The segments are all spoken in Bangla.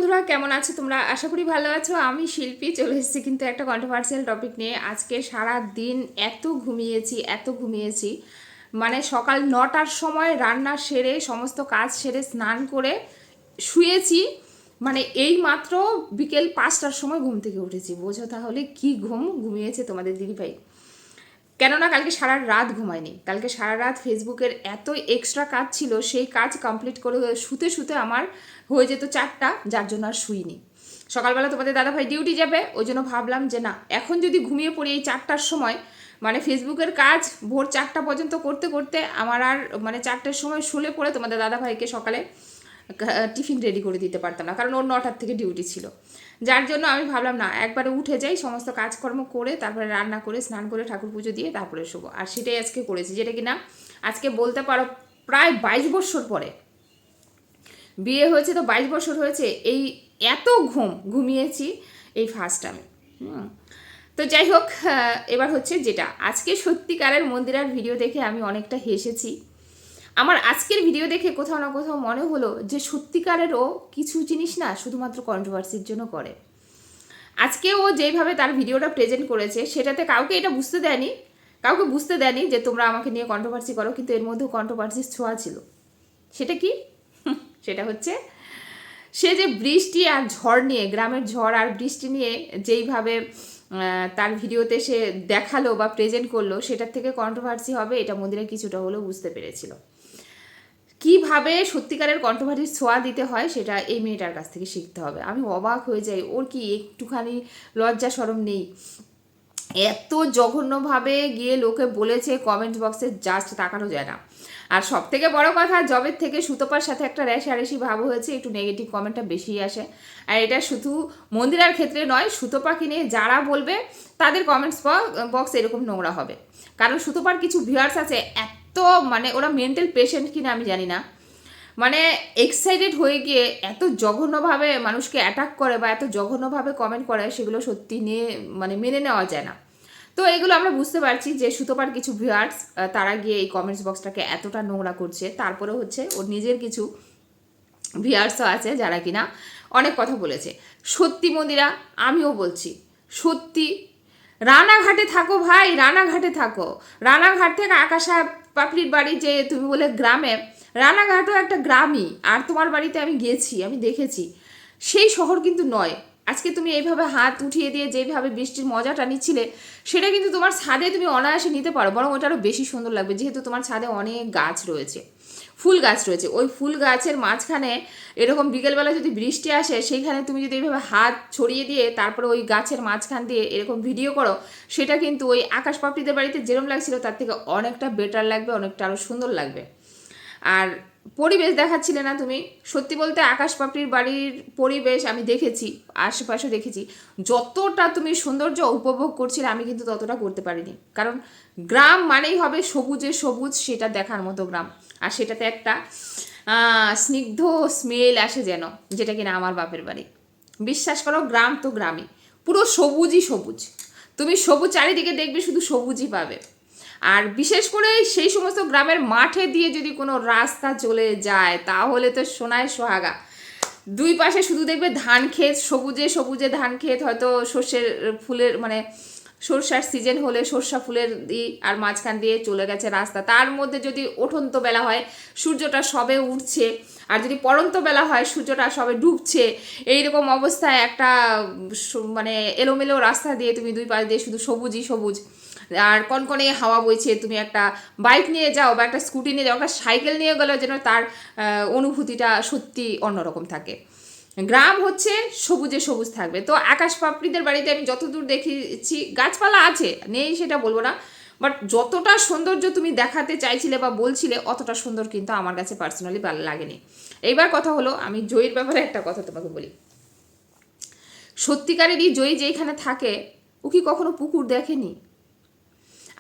বন্ধুরা কেমন আছো তোমরা? আশা করি ভালো আছো। আমি শিল্পী চলে এসেছি কিন্তু একটা কন্ট্রোভার্সিয়াল টপিক নিয়ে। আজকে সারা দিন এত ঘুমিয়েছি, মানে সকাল 9টার সময় রান্না সেরে সমস্ত কাজ সেরে স্নান করে শুয়েছি। মানে এই মাত্র বিকেল 5টার সময় ঘুম থেকে উঠেছি। বোঝো তাহলে কি ঘুমিয়েছে তোমাদের দিদিভাই। কেননা কালকে সারা রাত ঘুমায়নি। কালকে সারা রাত ফেসবুকের এত এক্সট্রা কাজ ছিল, সেই কাজ কমপ্লিট করে শুতে শুতে আমার হয়ে যেত 4টা, যার জন্য আর শুইনি। সকালবেলা তোমাদের দাদাভাই ডিউটি যাবে, ওই জন্য ভাবলাম যে না, এখন যদি ঘুমিয়ে পড়ি এই 4টার সময়, মানে ফেসবুকের কাজ ভোর 4টা পর্যন্ত করতে করতে আমার আর মানে 4টার সময় শুলে পড়ে তোমাদের দাদাভাইকে সকালে টিফিন রেডি করে দিতে পারতাম না, কারণ ওর 9টার থেকে ডিউটি ছিল। যার জন্য আমি ভাবলাম না, একবারে উঠে যাই, সমস্ত কাজকর্ম করে তারপরে রান্না করে স্নান করে ঠাকুর পুজো দিয়ে তারপরে শোবো। আর সেটাই আজকে করেছি, যেটা কিনা আজকে বলতে পারো প্রায় 22 বছর পরে বিয়ে হয়েছে। তো 22 বছর হয়েছে, এই এত ঘুমিয়েছি এই ফার্স্ট আমি। তো যাই হোক, এবার হচ্ছে যেটা আজকে সত্যিকারের মন্দিরার ভিডিও দেখে আমি অনেকটা হেসেছি। আমার আজকের ভিডিও দেখে কোথাও না কোথাও মনে হলো যে সত্যিকারেরও কিছু জিনিস না শুধুমাত্র কন্ট্রোভার্সির জন্য করে। আজকে ও যেইভাবে তার ভিডিওটা প্রেজেন্ট করেছে সেটাতে কাউকে এটা বুঝতে দেয়নি যে তোমরা আমাকে নিয়ে কন্ট্রোভার্সি করো, কিন্তু এর মধ্যেও কন্ট্রোভার্সির ছোঁয়া ছিল। সেটা কি? সেটা হচ্ছে সে যে বৃষ্টি আর ঝড় নিয়ে, গ্রামের ঝড় আর বৃষ্টি নিয়ে যেইভাবে তার ভিডিওতে সে দেখালো বা প্রেজেন্ট করলো, সেটার থেকে কন্ট্রোভার্সি হবে এটা মন্দিরে কিছুটা হলেও বুঝতে পেরেছিল। কিভাবে সত্যিকারের কন্ট্রোভার্সির ছোঁয়া দিতে হয় সেটা এই মেয়েটার কাছ থেকে শিখতে হবে। আমি অবাক হয়ে যাই, ওর কি একটুখানি লজ্জা শরম নেই? এত জঘন্যভাবে গিয়ে লোকে বলেছে, কমেন্ট বক্সে জাস্ট তাকানো যায় না। আর সব থেকে বড় কথা, জবের থেকে সুতপার সাথে একটা রেশারেশি ভাব হয়েছে, একটু নেগেটিভ কমেন্টটা বেশি আসে। আর এটা শুধু মন্দিরার ক্ষেত্রে নয়, সুতপাকে নিয়ে যারা বলবে তাদের কমেন্টস বক্স এরকম নোংরা হবে। কারণ সুতপার কিছু ভিউয়ার্স আছে, এত মানে ওরা মেন্টাল পেশেন্ট কিনা আমি জানি না, মানে এক্সাইটেড হয়ে গিয়ে এত জঘন্যভাবে মানুষকে অ্যাটাক করে বা এত জঘন্যভাবে কমেন্ট করে, সেগুলো সত্যি নিয়ে মানে মেনে নেওয়া যায় না। তো এগুলো আমরা বুঝতে পারছি যে সুতপার কিছু ভিউয়ার্স তারা গিয়ে এই কমেন্টস বক্সটাকে এতটা নোংরা করছে। তারপরে হচ্ছে ওর নিজের কিছু ভিউয়ার্সও আছে যারা কিনা অনেক কথা বলেছে। সত্যি মন্দিরা, আমিও বলছি সত্যি, রানাঘাটে থাকো ভাই, রানাঘাটে থাকো। রানাঘাট থেকে আকাশা পাপড়ির বাড়ি যে তুমি বলে গ্রামে, রানাঘাটও একটা গ্রামই। আর তোমার বাড়িতে আমি গেছি, আমি দেখেছি, সেই শহর কিন্তু নয়। আজকে তুমি এইভাবে হাত উঠিয়ে দিয়ে যেভাবে বৃষ্টির মজাটা নিচ্ছিলে, সেটা কিন্তু তোমার ছাদে তুমি অনায়াসে নিতে পারো, বরং ওটা আরও বেশি সুন্দর লাগবে, যেহেতু তোমার ছাদে অনেক গাছ রয়েছে, ফুল গাছ রয়েছে। ওই ফুল গাছের মাঝখানে এরকম বিকেলবেলা যদি বৃষ্টি আসে, সেইখানে তুমি যদি এইভাবে হাত ছড়িয়ে দিয়ে তারপরে ওই গাছের মাঝখান দিয়ে এরকম ভিডিও করো, সেটা কিন্তু ওই আকাশ পাপড়িদের বাড়িতে যেরকম লাগছিল তার থেকে অনেকটা বেটার লাগবে, অনেকটা আরও সুন্দর লাগবে। আর পরিবেশ দেখাচ্ছিলে না তুমি, সত্যি বলতে আকাশ পাপড়ির বাড়ির পরিবেশ আমি দেখেছি, আশেপাশে দেখেছি, যতটা তুমি সৌন্দর্য উপভোগ করছিলে আমি কিন্তু ততটা করতে পারিনি। কারণ গ্রাম মানেই হবে সবুজে সবুজ, সেটা দেখার মতো গ্রাম। আর সেটাতে একটা স্নিগ্ধ স্মেল আসে যেন, যেটা কিনা আমার বাপের বাড়ি। বিশ্বাস করো, গ্রাম তো গ্রামই, পুরো সবুজই সবুজ। তুমি সবুজ চারিদিকে দেখবে, শুধু সবুজই পাবে। আর বিশেষ করে সেই সমস্ত গ্রামের মাঠে দিয়ে যদি কোনো রাস্তা চলে যায়, তাহলে তো সোনায় সোহাগা। দুই পাশে শুধু দেখবে ধান ক্ষেত, সবুজে সবুজে ধান ক্ষেত, হয়তো সর্ষের ফুলের মানে সর্ষার সিজন হলে সর্ষা ফুলের আর মাঝখান দিয়ে চলে গেছে রাস্তা। তার মধ্যে যদি ওঠন্ত বেলা হয়, সূর্যটা সবে উঠছে, আর যদি পড়ন্ত বেলা হয় সূর্যটা সবে ডুবছে, এইরকম অবস্থায় একটা মানে এলোমেলো রাস্তা দিয়ে তুমি দুই পাশ দিয়ে শুধু সবুজই সবুজ, আর কনকনে হাওয়া বইছে, তুমি একটা বাইক নিয়ে যাও বা একটা স্কুটি নিয়ে যাও, একটা সাইকেল নিয়ে গেলেও যেন তার অনুভূতিটা সত্যি অন্যরকম থাকে। গ্রাম হচ্ছে সবুজে সবুজ থাকবে। তো আকাশ পাপড়িদের বাড়িতে আমি যতদূর দেখেছি, গাছপালা আছে, নেই সেটা বলবো না, বাট যতটা সৌন্দর্য তুমি দেখাতে চাইছিলে বা বলছিলে, অতটা সুন্দর কিন্তু আমার কাছে পার্সোনালি ভালো লাগেনি। এইবার কথা হলো, আমি জয়ীর ব্যাপারে একটা কথা তোমাকে বলি। সত্যিকারেরই জয়ী যেখানে থাকে, ও কি কখনো পুকুর দেখেনি?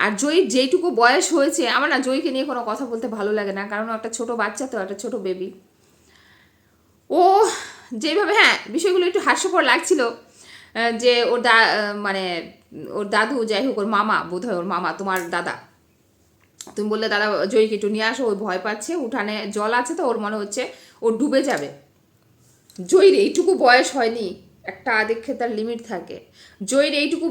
আর জয়ীর যেইটুকু বয়স হয়েছে, আমার না জয়ীকে নিয়ে কোনো কথা বলতে ভালো লাগে না, কারণ একটা ছোট বাচ্চা, তো একটা ছোট বেবি। ও যেভাবে, হ্যাঁ বিষয়গুলো একটু হাস্যকর লাগছিল, যে ওর মানে ওর দাদু, যাই হোক ওর মামা, বোধহয় ওর মামা, তোমার দাদা, তুমি বললে দাদা জয়ীকে একটু নিয়ে আসো, ওই ভয় পাচ্ছে, উঠানে জল আছে তো ওর মনে হচ্ছে ও ডুবে যাবে। জয়ীর এইটুকু বয়স হয়নি, একটা আদিক্ষে তার লিমিট থাকে। জয়ীর এইটুকু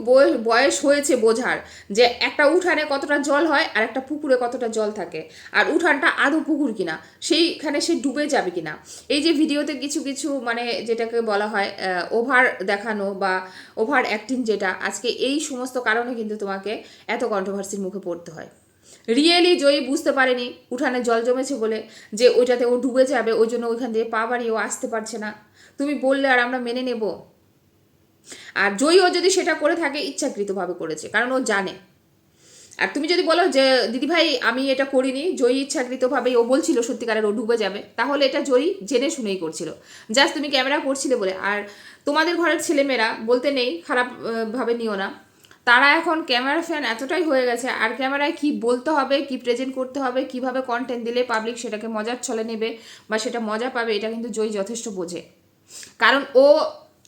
বয়স হয়েছে বোঝার যে একটা উঠানে কতটা জল হয় আর একটা পুকুরে কতটা জল থাকে, আর উঠানটা আদৌ পুকুর কিনা, সেইখানে সে ডুবে যাবে কিনা। এই যে ভিডিওতে কিছু কিছু মানে যেটাকে বলা হয় ওভার দেখানো বা ওভার অ্যাক্টিং, যেটা আজকে এই সমস্ত কারণে কিন্তু তোমাকে এত কন্ট্রোভার্সির মুখে পড়তে হয়। রিয়েলি জয়ী বুঝতে পারেনি উঠানে জল জমেছে বলে যে ওইটাতে ও ডুবে যাবে, ওই জন্য ওইখান দিয়ে পা বাড়িয়ে ও আসতে পারছে না। তুমি বললে আর আমরা মেনে নেব? আর জয়ীও যদি সেটা করে থাকে ইচ্ছাকৃতভাবে করেছে, কারণ ও জানে। আর তুমি যদি বলো যে দিদিভাই আমি এটা করিনি, জয়ী ইচ্ছাকৃতভাবেই ও বলছিল সত্যিকারের ও ডুবে যাবে, তাহলে এটা জয়ী জেনে শুনেই করছিল, জাস্ট তুমি ক্যামেরা করছিলে বলে। আর তোমাদের ঘরের ছেলেমেয়েরা বলতে নেই, খারাপ ভাবে নিও না, তারা এখন ক্যামেরা ফ্যান এতটাই হয়ে গেছে, আর ক্যামেরায় কি বলতে হবে, কি প্রেজেন্ট করতে হবে, কিভাবে কন্টেন্ট দিলে পাবলিক সেটাকে মজার ছলে নেবে বা সেটা মজা পাবে, এটা কিন্তু জয়ী যথেষ্ট বোঝে। কারণ ও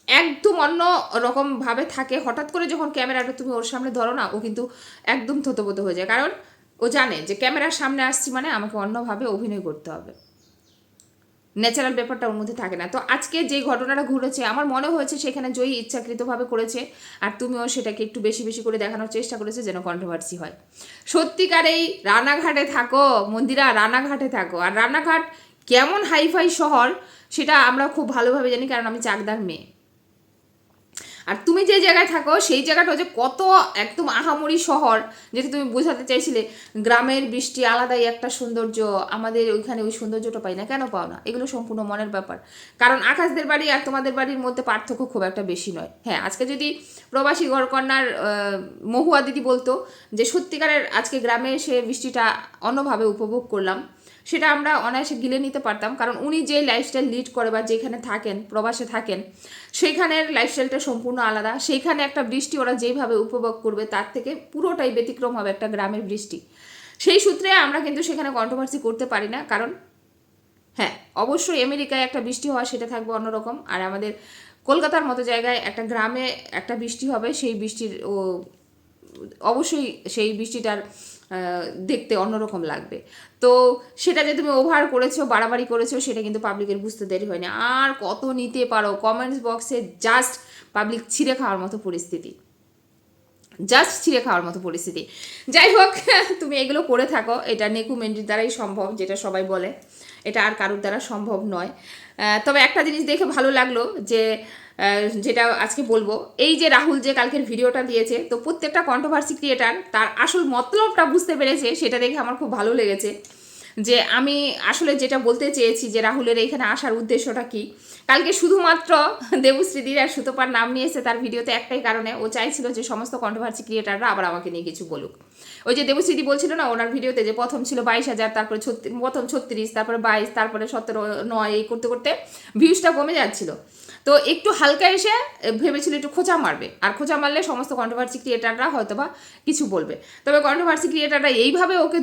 একদম অন্য রকম ভাবে থাকে, হঠাৎ করে যখন ক্যামেরাটা তুমি ওর সামনে ধরো না, ও কিন্তু একদম থতবত হয়ে যায়। কারণ ও জানে যে ক্যামেরার সামনে আসছি মানে আমাকে অন্যভাবে অভিনয় করতে হবে, ন্যাচারাল ব্যাপারটা ওর মধ্যে থাকে না। তো আজকে যে ঘটনাটা ঘটেছে আমার মনে হয়েছে সেখানে জয়ী ইচ্ছাকৃতভাবে করেছে, আর তুমিও সেটাকে একটু বেশি বেশি করে দেখানোর চেষ্টা করেছে যেন কন্ট্রোভার্সি হয়। সত্যিকারেই রানাঘাটে থাকো মন্দিরা, রানাঘাটে থাকো। আর রানাঘাট কেমন হাইফাই শহর সেটা আমরা খুব ভালোভাবে জানি, কারণ আমি চাকদার মেয়ে। আর তুমি যে জায়গায় থাকো সেই জায়গাটা যে কত একদম আহামরি শহর, যেটা তুমি বোঝাতে চাইছিলে গ্রামের বৃষ্টি আলাদাই একটা সৌন্দর্য, আমাদের ওইখানে ওই সৌন্দর্যটা পাই না। কেন পাও না? এগুলো সম্পূর্ণ মনের ব্যাপার। কারণ আকাশদের বাড়ি আর তোমাদের বাড়ির মধ্যে পার্থক্য খুব একটা বেশি নয়। হ্যাঁ, আজকে যদি প্রবাসী ঘরকন্যার মহুয়া দিদি বলতো যে সত্যিকারের আজকে গ্রামে এসে বৃষ্টিটা অন্যভাবে উপভোগ করলাম, সেটা আমরা অনায়াসে গিলে নিতে পারতাম। কারণ উনি যে লাইফস্টাইল লিড করে বা যেখানে থাকেন, প্রবাসে থাকেন, সেইখানের লাইফস্টাইলটা সম্পূর্ণ আলাদা। সেইখানে একটা বৃষ্টি ওরা যেইভাবে উপভোগ করবে তার থেকে পুরোটাই ব্যতিক্রম হবে একটা গ্রামের বৃষ্টি। সেই সূত্রে আমরা কিন্তু সেখানে কন্ট্রোভার্সি করতে পারি না। কারণ হ্যাঁ, অবশ্যই আমেরিকায় একটা বৃষ্টি হওয়া সেটা থাকবে অন্যরকম, আর আমাদের কলকাতার মতো জায়গায় একটা গ্রামে একটা বৃষ্টি হবে, সেই বৃষ্টির অবশ্যই সেই বৃষ্টিটার দেখতে অন্যরকম লাগবে। তো সেটা যে তুমি ওভার করেছো, বাড়াবাড়ি করেছো, সেটা কিন্তু পাবলিকের বুঝতে দেরি হয়নি। আর কত নিতে পারো কমেন্টস বক্সে, জাস্ট পাবলিক ছিঁড়ে খাওয়ার মতো পরিস্থিতি, জাস্ট ছিঁড়ে খাওয়ার মতো পরিস্থিতি। যাই হোক, তুমি এগুলো করে থাকো, এটা নেকু মেন্ডির দ্বারাই সম্ভব, যেটা সবাই বলে, এটা আর কারোর দ্বারা সম্ভব নয়। তবে একটা জিনিস দেখে ভালো লাগলো যে যেটা আজকে বলবো, এই যে রাহুল যে কালকের ভিডিওটা দিয়েছে, তো প্রত্যেকটা কন্ট্রোভার্সি ক্রিয়েটার তার আসল মতলবটা বুঝতে পেরেছে, সেটা দেখে আমার খুব ভালো লেগেছে। যে আমি আসলে যেটা বলতে চেয়েছি যে রাহুলের এইখানে আসার উদ্দেশ্যটা কি। কালকে শুধুমাত্র দেবশ্রীদির আর সুতোপার নাম নিয়েছে তার ভিডিওতে একটাই কারণে, ও চাইছিল যে সমস্ত কন্ট্রোভার্সি ক্রিয়েটাররা আবার আমাকে নিয়ে কিছু বলুক। ওই যে দেবশ্রীদি বলছিল না ওনার ভিডিওতে যে প্রথম ছিল 22,000, তারপরে প্রথম 36, তারপরে 22, তারপরে 17, 9, এই করতে করতে ভিউজটা কমে যাচ্ছিল। তো একটু হালকা এসে ভেবেছিল একটু খোঁচা মারবে, আর খোঁচা মারলে সমস্ত কন্ট্রোভার্সি ক্রিয়েটাররা হয়তো বা কিছু বলবে। তবে কন্ট্রোভার্সি ক্রিয়েটাররা এইভাবে ওকে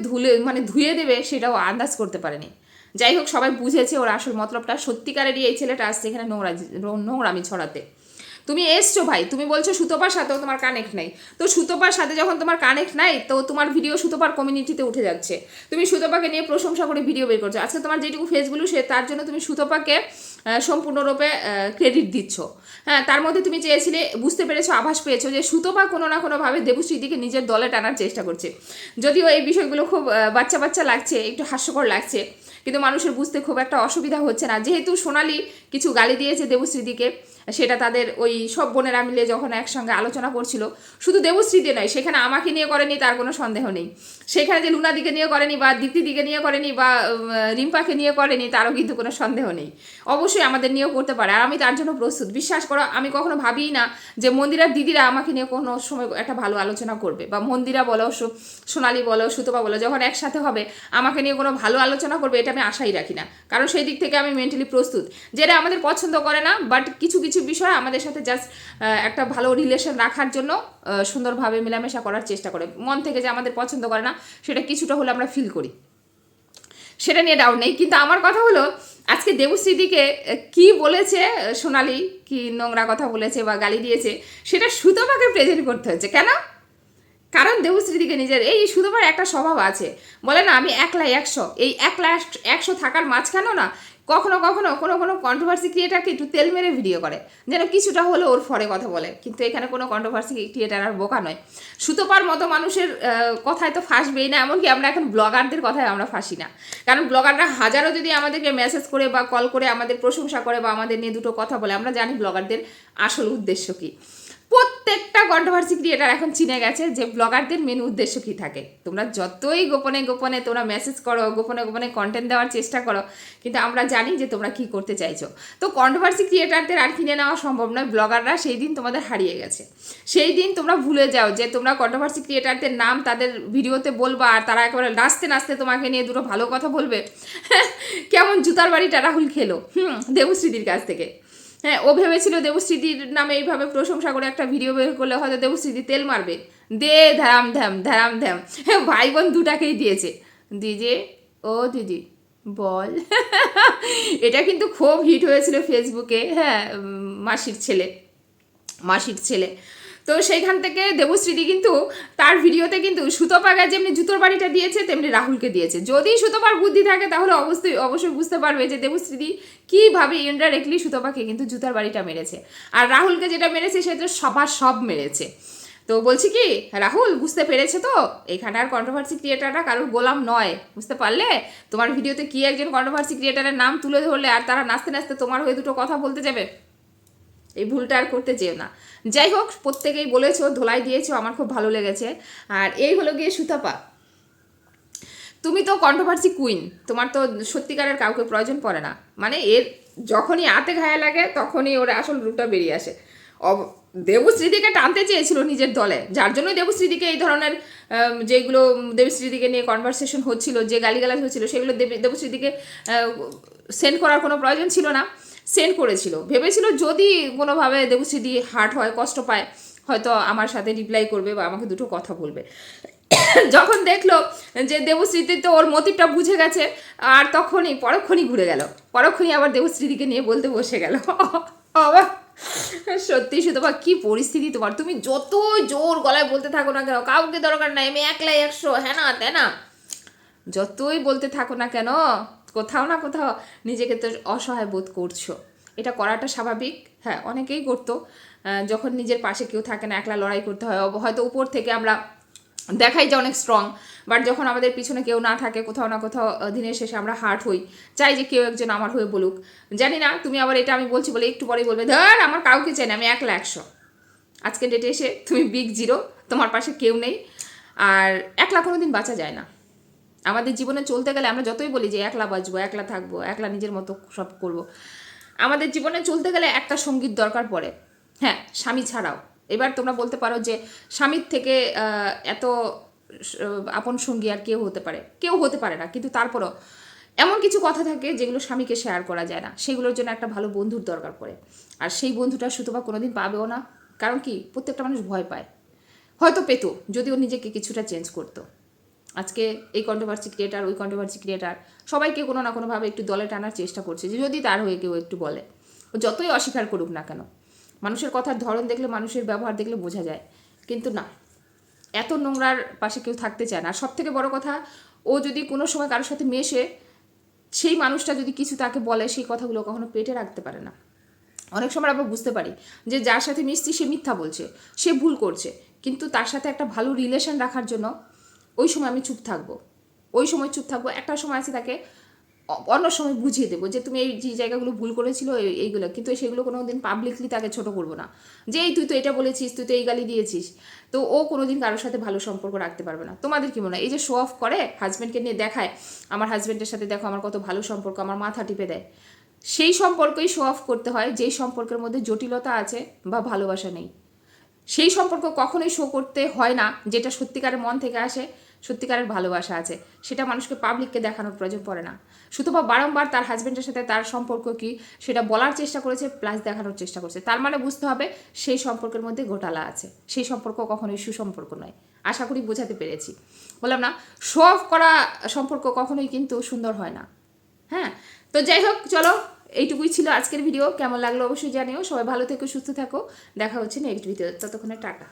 ধুয়ে দেবে সেটাও আন্দাজ করতে পারেনি। যাই হোক, সবাই বুঝেছে ওর আসল মতলবটা। সত্যিকারেরই এই ছেলেটা আসছে এখানে নোংরামি ছড়াতে। তুমি এসছো ভাই, তুমি বলছো সুতোপার সাথেও তোমার কানেক্ট নাই, তো সুতোপার সাথে যখন তোমার কানেক্ট নাই, তো তোমার ভিডিও সুতোপার কমিউনিটিতে উঠে যাচ্ছে, তুমি সুতোপাকে নিয়ে প্রশংসা করে ভিডিও বের করছো। আজকে তোমার যেটুকু ফেসগুলো সে তার জন্য তুমি সুতোপাকে সম্পূর্ণরূপে ক্রেডিট দিচ্ছ। হ্যাঁ, তার মধ্যে তুমি চেয়েছিলে, বুঝতে পেরেছো, আভাস পেয়েছো যে সুতোপা কোনো না কোনোভাবে দেবশ্রীদিকে নিজের দলে টানার চেষ্টা করছে। যদিও এই বিষয়গুলো খুব বাচ্চা বাচ্চা লাগছে, একটু হাস্যকর লাগছে, কিন্তু মানুষের বুঝতে খুব একটা অসুবিধা হচ্ছে না। যেহেতু সোনালি কিছু গালি দিয়েছে দেবশ্রীদিকে, সেটা তাদের ওই সব বোনেরা মিলে যখন একসঙ্গে আলোচনা করছিল, শুধু দেবশ্রীতে নয়, সেখানে আমাকে নিয়ে করেনি তার কোনো সন্দেহ নেই, সেখানে যে লুনাদিকে নিয়ে করেনি বা দীপ্তিদিকে নিয়ে করেনি বা রিম্পাকে নিয়ে করেনি তারও কিন্তু কোনো সন্দেহ নেই। অবশ্যই আমাদের নিয়েও করতে পারে, আর আমি তার জন্য প্রস্তুত। বিশ্বাস করো, আমি কখনো ভাবিই না যে মন্দিরার দিদিরা আমাকে নিয়ে কোনো সময় একটা ভালো আলোচনা করবে, বা মন্দিরা বলো, সোনালি বলো, সুতপা বলো, যখন একসাথে হবে আমাকে নিয়ে কোনো ভালো আলোচনা করবে, এটা আমি আশাই রাখি না। কারণ সেই দিক থেকে আমি মেন্টালি প্রস্তুত। যেটা আমাদের পছন্দ করে না, বাট কিছু কিছু বিষয় আমাদের সাথে জাস্ট একটা ভালো রিলেশন রাখার জন্য সুন্দরভাবে মেলামেশা করার চেষ্টা করে, মন থেকে যে আমাদের পছন্দ করে না সেটা কিছুটা হলে আমরা ফিল করি, সেটা নিয়ে ডাউট নেই। কিন্তু আমার কথা হলো, আজকে দেবশ্রীদিকে কি বলেছে সোনালি, কি নোংরা কথা বলেছে বা গালি দিয়েছে, সেটা সুতপাকে প্রেজেন্ট করতে হচ্ছে। কেন? কারণ দেবশ্রীদিকে নিজের এই সুতপার একটা স্বভাব আছে, বলে না আমি 1,00,000 100, এই 1,00,000 100 থাকার মাঝখানেও না কখনো কখনো কোনো কন্ট্রোভার্সি ক্রিয়েটারকে একটু তেল মেরে ভিডিও করে, যেন কিছুটা হলে ওর ফরে কথা বলে, কিন্তু এখানে কোনো কন্ট্রোভার্সি ক্রিয়েটার আর বোকা নয়। সুতোপার মতো মানুষের কথায় তো ফাঁসবেই না, এমনকি আমরা এখন ব্লগারদের কথায় আমরা ফাঁসি না, কারণ ব্লগাররা হাজারো যদি আমাদেরকে মেসেজ করে বা কল করে আমাদের প্রশংসা করে বা আমাদের নিয়ে দুটো কথা বলে, আমরা জানি ব্লগারদের আসল উদ্দেশ্য কী। প্রত্যেকটা কন্ট্রোভার্সি ক্রিয়েটার এখন চিনে গেছে যে ব্লগারদের মেন উদ্দেশ্য কী থাকে। তোমরা যতই গোপনে গোপনে তোমরা মেসেজ করো, গোপনে গোপনে কন্টেন্ট দেওয়ার চেষ্টা করো, কিন্তু আমরা জানি যে তোমরা কী করতে চাইছো। তো কন্ট্রোভার্সি ক্রিয়েটারদের আর কিনে নেওয়া সম্ভব নয়। ব্লগাররা সেই দিন তোমাদের হারিয়ে গেছে, সেই দিন তোমরা ভুলে যাও যে তোমরা কন্ট্রোভার্সি ক্রিয়েটারদের নাম তাদের ভিডিওতে বলবা, আর তারা একেবারে নাচতে নাচতে তোমাকে নিয়ে দুটো ভালো কথা বলবে। কেমন জুতার বাড়িটা রাহুল খেলো দেবশ্রীদির কাছ থেকে। হ্যাঁ, ও ভেবেছিল দেবশ্রীদির নামে এইভাবে প্রশংসা করে একটা ভিডিও বের করলে হয়তো দেবশ্রীদি তেল মারবে, দে ধ্যাম ধ্যাম ধ্যাম ধ্যাম। হ্যাঁ, ভাই বোন দুটাকেই দিয়েছে। দিদি, ও দিদি বল। এটা কিন্তু খুব হিট হয়েছিল ফেসবুকে। হ্যাঁ, মাসির ছেলে। তো সেইখান থেকে দেবশ্রীদি কিন্তু তার ভিডিওতে কিন্তু সুতোপাকে যেমনি জুতোর বাড়িটা দিয়েছে তেমনি রাহুলকে দিয়েছে। যদি সুতোপার বুদ্ধি থাকে তাহলে অবশ্যই বুঝতে পারবে যে দেবশ্রীদি কীভাবে ইনডাইরেক্টলি সুতোপাকে কিন্তু জুতার বাড়িটা মেরেছে, আর রাহুলকে যেটা মেরেছে সেটা সব মেরেছে। তো বলছি কি, রাহুল বুঝতে পেরেছে তো এখানে আর কন্ট্রোভার্সি ক্রিয়েটাররা কারোর গোলাম নয়, বুঝতে পারলে? তোমার ভিডিওতে কি একজন কন্ট্রোভার্সি ক্রিয়েটারের নাম তুলে ধরলে আর তারা নাচতে নাচতে তোমার হয়ে দুটো কথা বলতে যাবে? এই ভুলটা আর করতে যেও না। যাই হোক, প্রত্যেকেই বলেছো, ধোলাই দিয়েছো, আমার খুব ভালো লেগেছে। আর এই হলো গিয়ে সুতাপা, তুমি তো কন্ট্রোভার্সি কুইন, তোমার তো সত্যিকারের কাউকে প্রয়োজন পড়ে না। মানে এর যখনই হাতে ঘায়ে লাগে তখনই ওর আসল রূপটা বেরিয়ে আসে। দেবশ্রীদিকে টানতে চেয়েছিল নিজের দলে, যার জন্যই দেবশ্রীদিকে এই ধরনের যেগুলো দেবশ্রীদিকে নিয়ে কনভারসেশন হচ্ছিল, যে গালিগালাজ হচ্ছিল, সেগুলো দেবশ্রীদিকে সেন্ড করার কোনো প্রয়োজন ছিল না। সেন্ড করেছিল, ভেবেছিল যদি কোনোভাবে দেবশ্রীদি হার্ট হয়, কষ্ট পায়, হয়তো আমার সাথে রিপ্লাই করবে বা আমাকে দুটো কথা বলবে। যখন দেখলো যে দেবশ্রীদি তো ওর মোটিভটা বুঝে গেছে, আর পরক্ষণই ঘুরে গেল, পরক্ষণই আবার দেবশ্রীদিকে নিয়ে বলতে বসে গেল। আবার সত্যি সুতপা কি পরিস্থিতি তোমার, তুমি যত জোর গলায় বলতে থাকো না কেন, কাউকে দরকার নাই, আমি একলাই 100, হ্যাঁ না তাই না, যতই বলতে থাকো না কেন, কোথাও না কোথাও নিজেকে তো অসহায় বোধ করছো। এটা করাটা স্বাভাবিক। হ্যাঁ, অনেকেই করতো, যখন নিজের পাশে কেউ থাকে না, একলা লড়াই করতে হয়। হয়তো উপর থেকে আমরা দেখাই যে অনেক স্ট্রং, বাট যখন আমাদের পিছনে কেউ না থাকে, কোথাও না কোথাও দিনের শেষে আমরা হার্ট হই, চাই যে কেউ একজন আমার হয়ে বলুক। জানি না তুমি আবার এটা আমি বলছি বলে একটু পরেই বলবে ধর আমার কাউকে চাই না, আমি একলা 100। আজকের ডেটে এসে তুমি বিগ জিরো, তোমার পাশে কেউ নেই। আর একলা কোনো দিন বাঁচা যায় না। আমাদের জীবনে চলতে গেলে আমরা যতই বলি যে একলা বাঁচবো, একলা থাকবো, একলা নিজের মতো সব করব, আমাদের জীবনে চলতে গেলে একটা সঙ্গীত দরকার পড়ে। হ্যাঁ, স্বামী ছাড়াও। এবার তোমরা বলতে পারো যে স্বামীর থেকে এত আপন সঙ্গী আর কেউ হতে পারে না, কিন্তু তারপরও এমন কিছু কথা থাকে যেগুলো স্বামীকে শেয়ার করা যায় না, সেগুলোর জন্য একটা ভালো বন্ধুর দরকার পড়ে। আর সেই বন্ধুটা সুতপা কোনোদিন পাবেও না। কারণ কি, প্রত্যেকটা মানুষ ভয় পায়, হয়তো পেত যদি ও নিজেকে কিছুটা চেঞ্জ করতো। আজকে এই কন্ট্রোভার্সি ক্রিয়েটার, ওই কন্ট্রোভার্সি ক্রিয়েটার, সবাইকে কোনো না কোনোভাবে একটু দলে টানার চেষ্টা করছে যে যদি তার হয়ে কেউ একটু বলে, ও যতই অস্বীকার করুক না কেন। মানুষের কথার ধরন দেখলে, মানুষের ব্যবহার দেখলে বোঝা যায়। কিন্তু না, এত নোংরার পাশে কেউ থাকতে চায় না। আর সব থেকে বড় কথা, ও যদি কোনো সময় কারোর সাথে মেশে, সেই মানুষটা যদি কিছু তাকে বলে, সেই কথাগুলো কখনো পেটে রাখতে পারে না। অনেক সময় আমরা বুঝতে পারি যে যার সাথে মিশছি সে মিথ্যা বলছে, সে ভুল করছে, কিন্তু তার সাথে একটা ভালো রিলেশন রাখার জন্য ওই সময় আমি চুপ থাকবো, একটা সময় আছে তাকে অন্য সময় বুঝিয়ে দেবো যে তুমি এই যে জায়গাগুলো ভুল করেছিল এইগুলো, কিন্তু সেগুলো কোনো দিন পাবলিকলি তাকে ছোট করবো না যে এই তুই তো এটা বলেছিস, তুই তো এই গালি দিয়েছিস। তো ও কোনোদিন কারোর সাথে ভালো সম্পর্ক রাখতে পারবে না। তোমাদের কি মনে হয়, এই যে শো অফ করে হাজব্যান্ডকে নিয়ে দেখায়, আমার হাজব্যান্ডের সাথে দেখো আমার কত ভালো সম্পর্ক, আমার মাথা টিপে দেয়, সেই সম্পর্কই শো অফ করতে হয় যেই সম্পর্কের মধ্যে জটিলতা আছে বা ভালোবাসা নেই। সেই সম্পর্ক কখনোই শো করতে হয় না যেটা সত্যিকারের মন থেকে আসে, সত্যিকারের ভালোবাসা আছে, সেটা মানুষকে পাবলিককে দেখানোর প্রয়োজন পড়ে না। সুতপা বারংবার তার হাজব্যান্ডের সাথে তার সম্পর্ক কি সেটা বলার চেষ্টা করেছে, প্লাস দেখানোর চেষ্টা করছে। তার মানে বুঝতে হবে সেই সম্পর্কের মধ্যে ঘোটালা আছে, সেই সম্পর্ক কখনোই সুসম্পর্ক নয়। আশা করি বোঝাতে পেরেছি। বললাম না, শো অফ করা সম্পর্ক কখনোই কিন্তু সুন্দর হয় না। হ্যাঁ, তো যাই হোক, চলো এইটুকুই ছিল আজকের ভিডিও। কেমন লাগলো অবশ্যই জানিও। সবাই ভালো থেকো, সুস্থ থাকো, দেখা হচ্ছে নেক্সট ভিডিও। ততক্ষণে টাটা।